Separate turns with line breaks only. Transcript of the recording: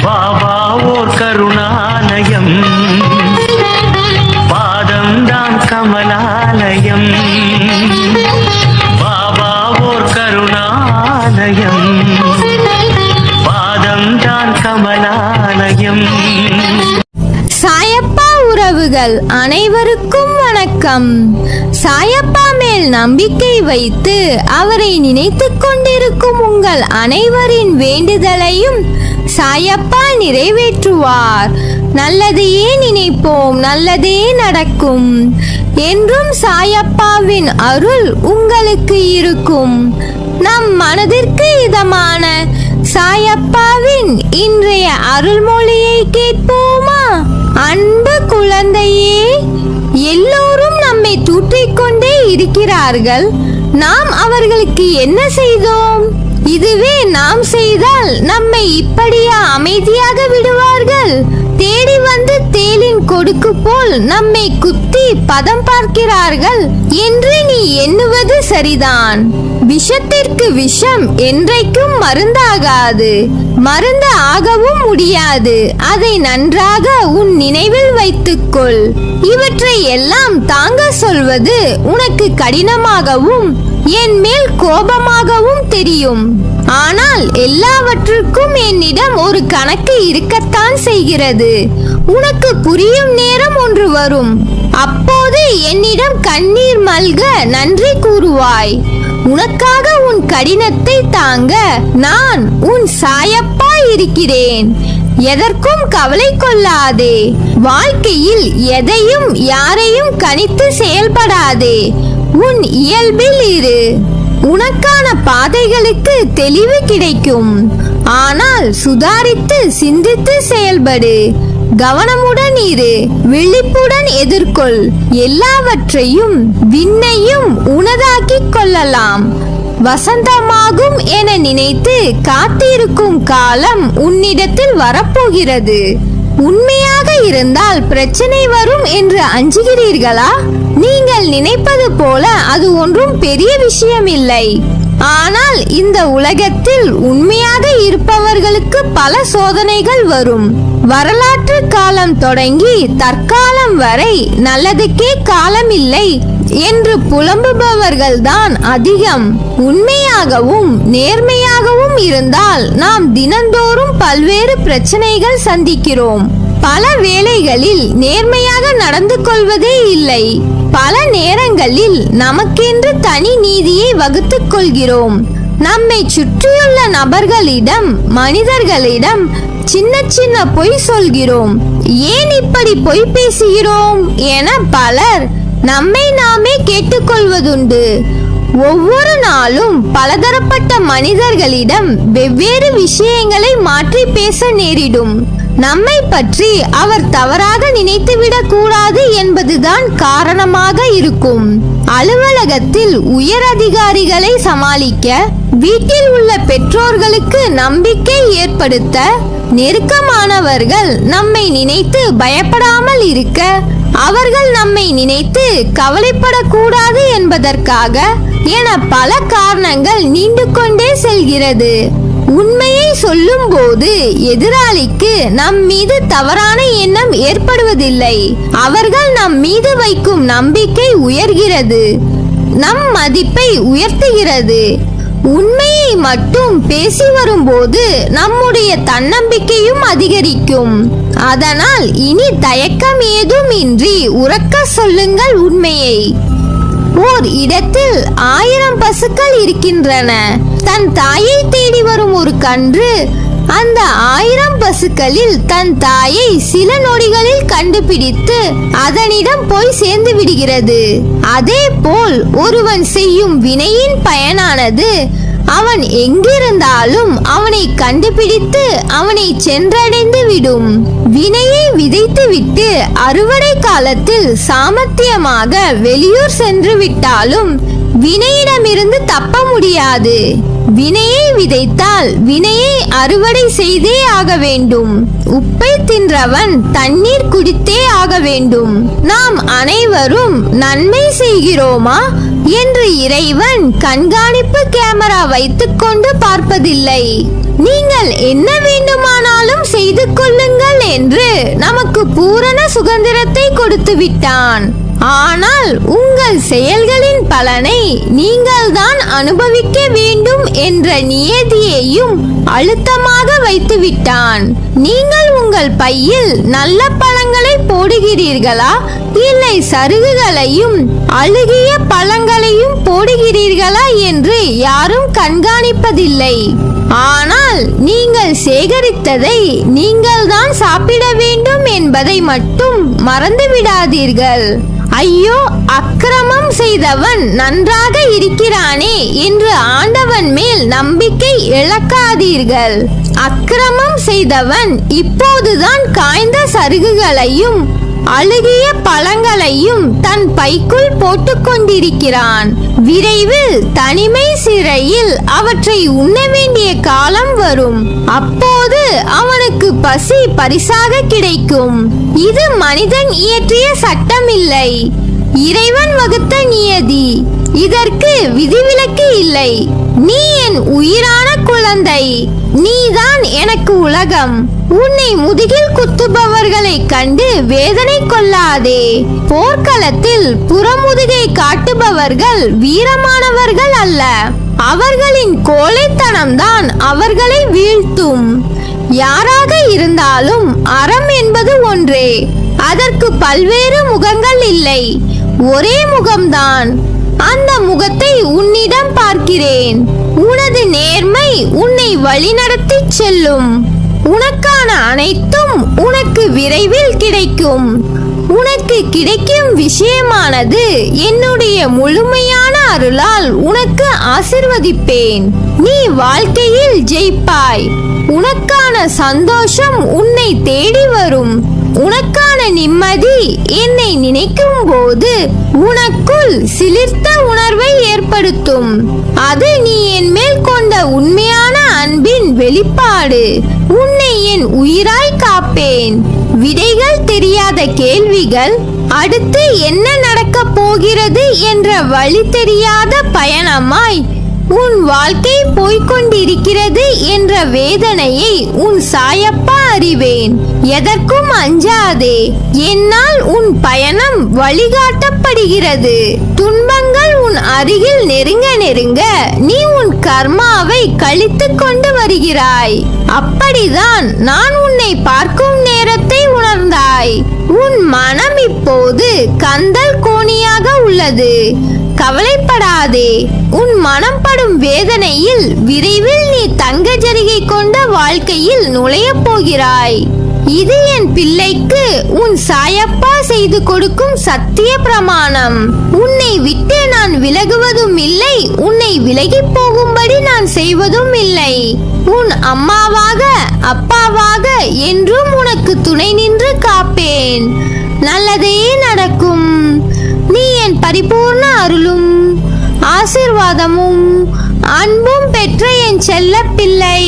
பாபா ஓர் கருணாலயம், பாதம்தான் கமலாலயம். பாபா ஓர் கருணாலயம், பாதம்தான் கமலாலயம்.
சாயப்பா உறவுகள் அனைவருக்கும் வணக்கம். சாயப்பா மேல் நம்பிக்கை வைத்து அவரை நினைத்துக் கொண்டிருக்கும் உங்கள் அனைவரின் வேண்டுதலையும் சாயப்பா நிறைவேற்றுவார். நல்லதையே நினைப்போம், நல்லதே நடக்கும். என்றும் சாயப்பாவின் அருள் உங்களுக்கு இருக்கும். நம் மனதிற்கு இதமான சாயப்பாவின் இன்றைய அருள்மொழியை கேட்போமா? அன்பு குழந்தையே, எல்லோரும் நம்மை தூற்றிக்கொண்டே இருக்கிறார்கள். நாம் அவர்களுக்கு என்ன செய்தோம்? இதுவே நாம் செய்தால் நம்மை இப்படியா அமைதியாக விடுவார்கள்? தேடி வந்து தேளின் கொடுக்கு போல் நம்மை குத்தி பதம் பார்க்கிறார்கள் என்று நீ எண்ணுவது சரிதான். விஷத்திற்கு விஷம் என்றைக்கும் மருந்தாகாது, மருந்து ஆகவும் முடியாது. அதை நன்றாக உன் நினைவில் வைத்துக்கொள். இவற்றை எல்லாம் தாங்க சொல்வது உனக்கு கடினமாகவும் என் மேல் கோபமாகவும் தெரியும். ஆனால் எல்லாவற்றுக்கும் என்னிடம் ஒரு கணக்கு இருக்கத்தான் செய்கிறது. உனக்கு புரியும் நேரம் ஒன்று வரும். அப்போது என்னிடம் கண்ணீர் மல்க நன்றி கூறுவாய். உனக்காக உன் கடினத்தை தாங்க நான் உன் சாயப்பா இருக்கிறேன். எதற்கும் கவலை கொள்ளாதே. வாழ்க்கையில் எதையும் யாரையும் கணித்து செயல்படாதே. உன் இயல்பில் இரு. உனக்கான பாதைகளுக்கு தெளிவு கிடைக்கும். ஆனால் சுதாரித்து சிந்தித்து செயல்படு. கவனமுடன் இரு, விழிப்புடன் எதிர்கொள். எல்லாவற்றையும் விண்ணையும் உனதாக்கிக் கொள்ளலாம். வசந்தமாகும் என நினைத்து காத்திருக்கும் காலம் உன்னிடத்தில் வரப்போகிறது. உண்மையாக இருந்தால் பிரச்சனை வரும் என்று அஞ்சுகிறீர்களா? நீங்கள் நினைப்பது போல அது ஒன்றும் பெரிய விஷயம் இல்லை. ஆனால் இந்த உலகத்தில் உண்மையாக இருப்பவர்களுக்கு பல சோதனைகள் வரும். வரலாற்று காலம் தொடங்கி தற்காலம் வரை நல்லதுக்கே காலம் இல்லை என்று புலம்புபவர்கள் தான் அதிகம். உண்மையாகவும் நேர்மையாகவும் இருந்தால் நாம் தினந்தோறும் பல்வேறு பிரச்சனைகள் சந்திக்கிறோம். பல வேளைகளில் நேர்மையாக நடந்து கொள்வதே இல்லை. பல நேரங்களில் நமக்கென்று தனி நீதியை வகுத்துக் கொள்கிறோம். நம்மை சுற்றியுள்ள நபர்களிடம், மனிதர்களிடம் சின்ன சின்ன பொய் சொல்கிறோம். ஏன் இப்படி பொய் பேசுகிறோம் என பலர் நம்மை நாமே கேட்டுக்கொள்வதுண்டு. ஒவ்வொரு நாளும் பலதரப்பட்ட மனிதர்களிடம் வெவ்வேறு விஷயங்களை மாற்றி பேச நேரிடும். நம்மை பற்றி அவர் தவறாக நினைத்துவிடக் கூடாது என்பதுதான் காரணமாக இருக்கும். அலுவலகத்தில் உயர் அதிகாரிகளை சமாளிக்க, வீட்டில் உள்ள பெற்றோர்களுக்கு நம்பிக்கை ஏற்படுத்த, நெருக்கமானவர்கள் நம்மை நினைத்து பயப்படாமல் இருக்க, அவர்கள் நம்மை நினைத்து கவலைப்படக்கூடாது என்பதற்காக என பல காரணங்கள் நீண்டு கொண்டே செல்கிறது. உண்மையை சொல்லும் போது எதிராளிக்கு நம் மீது தவறான எண்ணம் ஏற்படுவதில்லை. அவர்கள் நம் மீது வைக்கும் நம்பிக்கை உயர்கிறது, நம் மதிப்பை உயர்த்துகிறது. உண்மையை மட்டும் பேசி வரும்போது நம்முடைய தன்னம்பிக்கையும் அதிகரிக்கும். அதனால் இனி தயக்கம் ஏதும் இன்றி உரக்க சொல்லுங்கள் உண்மையை. ஓர் இடத்தில் 1000 பசுக்கள் இருக்கின்றன. தன் தாயை தேடி வரும் ஒரு கன்று அந்த 1000 பசுக்களில் தன் தாயை சில நொடிகளில் கண்டுபிடித்து அதனிடம் போய் சேர்ந்து விடுகிறது. அதே போல் ஒருவன் செய்யும் வினையின் பயனானது அவன் எங்கிருந்தாலும் அவனை கண்டுபிடித்து அவனை சென்றடைந்து விடும். வினையை விதைத்துவிட்டு அறுவடை காலத்தில் சாமர்த்தியமாக வெளியூர் சென்று விட்டாலும் வினையிடமிருந்து தப்ப முடியாது. வினையை விதைத்தால் வினையை அறுவடை செய்தே ஆக வேண்டும். உப்பை தின்றவன் தண்ணீர் குடித்தே ஆக வேண்டும். நாம் அனைவரும் நன்மை செய்கிறோமா என்று இறைவன் கண்காணிப்பு கேமரா வைத்துக் கொண்டு பார்ப்பதில்லை. நீங்கள் என்ன வேண்டுமானாலும் செய்து பூரண சுதந்திரத்தை கொடுத்து விட்டான். ஆனால் உங்கள் செயல்களின் பலனை நீங்கள்தான் அனுபவிக்க வேண்டும் என்ற நியதியையும் அழுத்தமாக வைத்து விட்டான். நீங்கள் உங்கள் பையில் நல்ல பழங்களை போடுகிறீர்களா, இல்லை சருகுகளையும் அழுகிய பழங்களையும் போடுகிறீர்களா என்று யாரும் கண்காணிப்பதில்லை. ஆனால் நீங்கள் சேகரித்ததை நீங்கள்தான் சாப்பிட வேண்டும் என்பதை மட்டும் மறந்து விடாதீர்கள். ஐயோ, அக்கிரமம் செய்தவன் நன்றாக இருக்கிறானே என்று ஆண்டவன் மேல் நம்பிக்கை இழக்காதீர்கள். அக்கிரமம் செய்தவன் இப்போதுதான் காய்ந்த சருகுகளையும் அழுகிய பழங்களையும் தன் பைக்குள் போட்டுக் கொண்டிருக்கிறான். விரைவில் தனிமை சிறையில் அவற்றை உண்ண வேண்டிய காலம் வரும். அப்போது அவனுக்கு பசி பரிசாக கிடைக்கும். இது மனிதன் இயற்றிய சட்டம் இல்லை, இறைவன் வகுத்த நியதி. இதற்கு விதிவிலக்கு இல்லை. நீ என் உயிரான குழந்தை, நீதான் எனக்கு உலகம். உன்னை முதுகில் குத்துபவர்களை கண்டு வேதனை கொள்ளாதே. போர்க்களத்தில் புறமுதுகை காட்டுபவர்கள் வீரமானவர்கள் அல்ல, அவர்களின் கோழைத்தனம்தான் அவர்களை வீழ்த்தும். யாராக இருந்தாலும் அறம் என்பது ஒன்றே, அதற்கு பல்வேறு முகங்கள் இல்லை, ஒரே முகம்தான். அந்த முகத்தை உன்னிடம் பார்க்கிறேன். உனது நேர்மை உன்னை வழிநடத்தி செல்லும். உனக்கான அனைத்தும் உனக்கு விரைவில் கிடைக்கும். உனக்கு கிடைக்கும் விஷயமானது என்னுடைய முழுமையான அருளால் உனக்கு ஆசிர்வதிப்பேன். நீ வாழ்க்கையில் ஜெயிப்பாய். உனக்கான சந்தோஷம் உன்னை தேடி வரும். உனக்கான நிம்மதி என்னை நினைக்கும் போது உனக்குள் சிலிர்த்த உணர்வை ஏற்படுத்தும். அது நீ என் மேல் கொண்ட உண்மையான அன்பின் வெளிப்பாடு. உன்னை என் உயிராய் காப்பேன். விடைகள் தெரியாத கேள்விகள், அடுத்து என்ன நடக்கப் போகிறது என்ற வழி தெரியாத பயணமாய் உன் வாழ்க்கை போய்கொண்டிருக்கிறது என்ற வேதனையை உன் சாயப்பா அறிவேன். எதற்கும் அஞ்சாதே, என்னால் உன் பயணம் வழிகாட்டப்படுகிறது. துன்பங்கள் உன் அருகில் நெருங்க நெருங்க நீ உன் கர்மாவை கழித்து கொண்டு வருகிறாய். அப்படிதான் நான் உன்னை பார்க்கும் நேரத்தை உணர்ந்தாய். உன் மனம் இப்போது கந்தல் கோணியாக உள்ளது. கவலைப்படாதே, உன் மனம் படும் வேதனையில் விரைவில் நீ தங்க ஜரிகை கொண்ட வாழ்க்கையில் நுழையப் போகிறாய். இது என் பிள்ளைக்கு உன் சாயப்பா செய்து கொடுக்கும் சத்திய பிரமாணம். உன்னை விட்டு நான் விலகுவதும் இல்லை, உன்னை விலகி போகும்படி நான் செய்வதும் இல்லை. உன் அம்மாவாக அப்பாவாக என்றும் உனக்கு துணை நின்று காப்பேன். நல்லதே நடக்கும். நீ என் பரிபூர்ண அருளும் ஆசீர்வாதமும் அன்பும் பெற்ற என் செல்ல பிள்ளை.